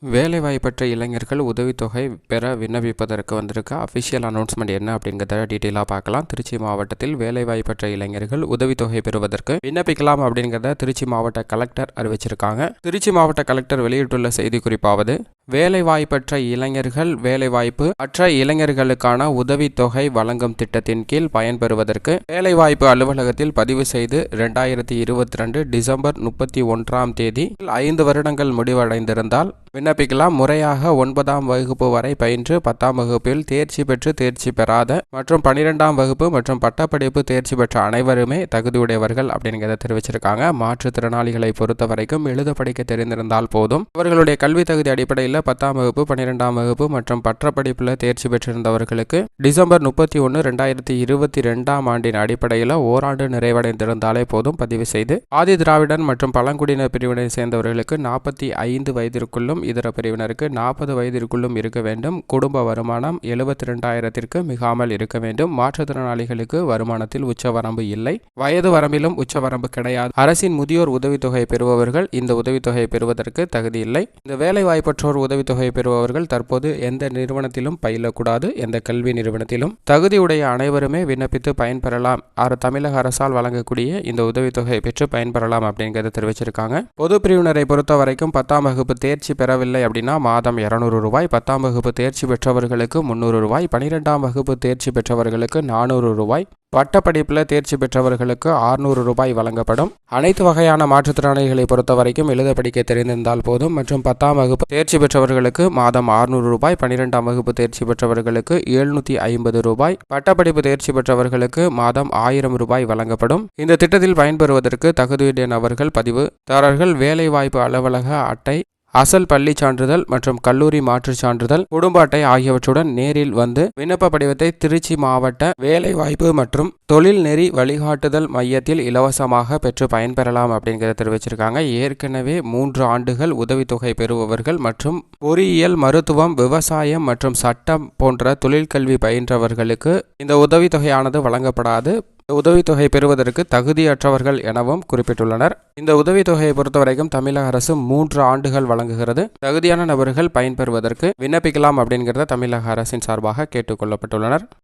வேலைவாய்ப்பற்ற இளைஞர்கள் உதவித்தொகை பெற விண்ணப்பிப்பதற்கு வந்திருக்க அஃபிஷியல் அனௌன்ஸ்மெண்ட் என்ன அப்படிங்கிறத டீட்டெயிலாக பார்க்கலாம். திருச்சி மாவட்டத்தில் வேலைவாய்ப்பற்ற இளைஞர்கள் உதவித்தொகை பெறுவதற்கு விண்ணப்பிக்கலாம் அப்படிங்கிறத திருச்சி மாவட்ட கலெக்டர் அறிவிச்சிருக்காங்க. திருச்சி மாவட்ட கலெக்டர் வெளியிட்டுள்ள செய்திக்குறிப்பாவது, வேலைவாய்ப்பற்ற இளைஞர்கள் வேலைவாய்ப்பு அற்ற இளைஞர்களுக்கான உதவித்தொகை வழங்கும் திட்டத்தின் கீழ் பயன்பெறுவதற்கு வேலைவாய்ப்பு அலுவலகத்தில் பதிவு செய்து 2022 டிசம்பர் 31ஆம் தேதி 5 வருடங்கள் முடிவடைந்திருந்தால் விண்ணப்பிக்கலாம். முறையாக 9ஆம் வகுப்பு வரை பயின்று 10ஆம் வகுப்பில் தேர்ச்சி பெற்று தேர்ச்சி பெறாத மற்றும் 12ஆம் வகுப்பு மற்றும் பட்டப்படிப்பு தேர்ச்சி பெற்ற அனைவருமே தகுதியுடையவர்கள் அப்படிங்கிறத தெரிவிச்சிருக்காங்க. மாற்றுத்திறனாளிகளை பொறுத்த வரைக்கும் எழுத படிக்க தெரிந்திருந்தால் போதும். அவர்களுடைய கல்வி தகுதி அடிப்படையில் 10ஆம் வகுப்பு 12ஆம் வகுப்பு மற்றும் பட்டப்படிப்பில் தேர்ச்சி பெற்றிருந்தவர்களுக்கு டிசம்பர் 31, 2022ஆம் ஆண்டின் அடிப்படையில் ஓராண்டு நிறைவடைந்திருந்தாலே போதும் பதிவு செய்து, ஆதி திராவிடன் மற்றும் பழங்குடியினர் பிரிவினை சேர்ந்தவர்களுக்கு 45 வயதிற்குள்ளும் இதர பிரிவினருக்கு 40 வயதிற்குள்ளும் இருக்க வேண்டும். குடும்ப வருமானம் 72,000ற்கு மிகாமல் இருக்க வேண்டும். மாற்றுத்திறனாளிகளுக்கு வருமானத்தில் உச்சவரம்பு இல்லை. வயது வரம்பிலும் உச்சவரம்பு கிடையாது. அரசின் முதியோர் உதவித்தொகை பெறுபவர்கள் இந்த உதவித்தொகை பெறுவதற்கு தகுதி இல்லை. இந்த வேலை வாய்ப்பற்றோர் உதவித்தொகை பெறுபவர்கள் தற்போது எந்த நிறுவனத்திலும் பயிலக்கூடாது. எந்த கல்வி நிறுவனத்திலும் தகுதியுடைய அனைவருமே விண்ணப்பித்து பயன்பெறலாம். தமிழக அரசால் வழங்கக்கூடிய இந்த உதவித்தொகை பெற்று பயன்பெறலாம் அப்படிங்கிறத தெரிவிச்சிருக்காங்க. பொது பிரிவினரை பொறுத்த வரைக்கும் 10ஆம் வகுப்பு தேர்ச்சி பெறவில்லை அப்படின்னா மாதம் 200 ரூபாய், 10ஆம் வகுப்பு தேர்ச்சி பெற்றவர்களுக்கு 300 ரூபாய், 12ஆம் வகுப்பு தேர்ச்சி பெற்றவர்களுக்கு 400 ரூபாய், பட்டப்படிப்பில் தேர்ச்சி பெற்றவர்களுக்கு 600 ரூபாய் வழங்கப்படும். அனைத்து வகையான மாற்றுத்திறனாளிகளை பொறுத்த வரைக்கும் எழுத படிக்க தெரிந்திருந்தால் போதும் மற்றும் 10ஆம் வகுப்பு தேர்ச்சி பெற்றவர்களுக்கு மாதம் 600 ரூபாய், 12ஆம் வகுப்பு தேர்ச்சி பெற்றவர்களுக்கு 750 ரூபாய், பட்டப்படிப்பு தேர்ச்சி பெற்றவர்களுக்கு மாதம் 1000 ரூபாய் வழங்கப்படும். இந்த திட்டத்தில் பயன்பெறுவதற்கு தகுதியுடைய நபர்கள் பதிவுதாரர்கள் வேலைவாய்ப்பு அலுவலக அட்டை, அசல் பள்ளி சான்றிதழ் மற்றும் கல்லூரி மாற்றுச் சான்றிதழ், குடும்ப அட்டை ஆகியவற்றுடன் நேரில் வந்து விண்ணப்ப படிவத்தை திருச்சி மாவட்ட வேலைவாய்ப்பு மற்றும் தொழில் நெறி வழிகாட்டுதல் மையத்தில் இலவசமாக பெற்று பயன்பெறலாம் அப்படிங்கிறத தெரிவிச்சிருக்காங்க. ஏற்கனவே 3 ஆண்டுகள் உதவித்தொகை பெறுபவர்கள் மற்றும் பொறியியல், மருத்துவம், விவசாயம் மற்றும் சட்டம் போன்ற தொழிற்கல்வி பயின்றவர்களுக்கு இந்த உதவித்தொகையானது வழங்கப்படாது. உதவித்தொகை பெறுவதற்கு தகுதியற்றவர்கள் எனவும் குறிப்பிட்டுள்ளனர். இந்த உதவித்தொகையை பொறுத்தவரைக்கும் தமிழக அரசு 3 ஆண்டுகள் வழங்குகிறது. தகுதியான நபர்கள் பயன்பெறுவதற்கு விண்ணப்பிக்கலாம் அப்படிங்கிறத தமிழக அரசின் சார்பாக கேட்டுக்கொள்ளப்பட்டுள்ளனர்.